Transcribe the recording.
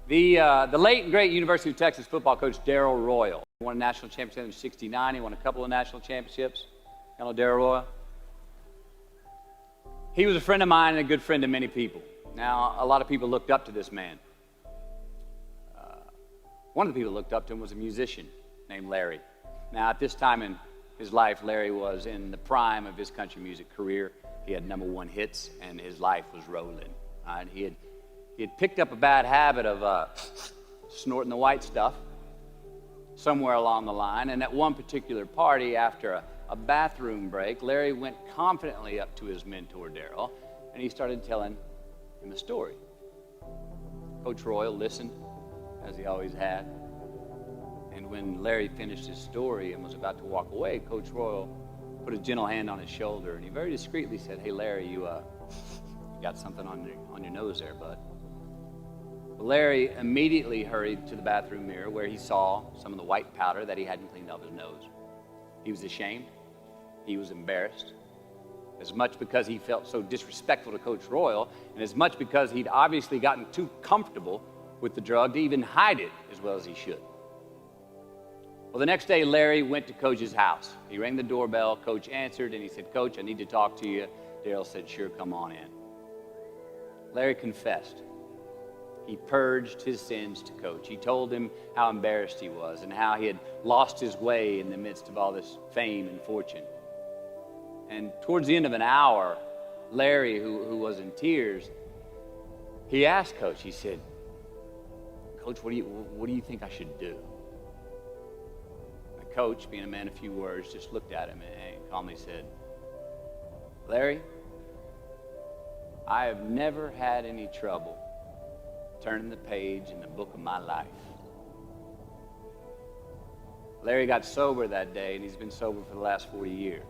The late and great University of Texas football coach Darrell Royal won a national championship in '69. He won a couple of national championships. You know Darrell Royal? He was a friend of mine and a good friend to many people. Now, a lot of people looked up to this man. One of the people that looked up to him was a musician named Larry. Now, at this time in his life, Larry was in the prime of his country music career. He had #1 hits, and his life was rolling. Right? He had picked up a bad habit of snorting the white stuff somewhere along the line, and at one particular party, after a bathroom break, Larry went confidently up to his mentor, Darrell, and he started telling him a story. Coach Royal listened, as he always had, and when Larry finished his story and was about to walk away, Coach Royal put a gentle hand on his shoulder, and he very discreetly said, "Hey, Larry, you got something on your nose there, bud." Well, Larry immediately hurried to the bathroom mirror where he saw some of the white powder that he hadn't cleaned off his nose. He was ashamed. He was embarrassed, as much because he felt so disrespectful to Coach Royal, and as much because he'd obviously gotten too comfortable with the drug to even hide it as well as he should. Well, the next day, Larry went to Coach's house. He rang the doorbell. Coach answered, and he said, "Coach, I need to talk to you." Darrell said, "Sure, come on in." Larry confessed. He purged his sins to Coach. He told him how embarrassed he was and how he had lost his way in the midst of all this fame and fortune. And towards the end of an hour, Larry, who was in tears, he asked Coach, he said, "Coach, what do you think I should do?" The coach, being a man of few words, just looked at him and calmly said, "Larry, I have never had any trouble turning the page in the book of my life." Larry got sober that day, and he's been sober for the last 40 years.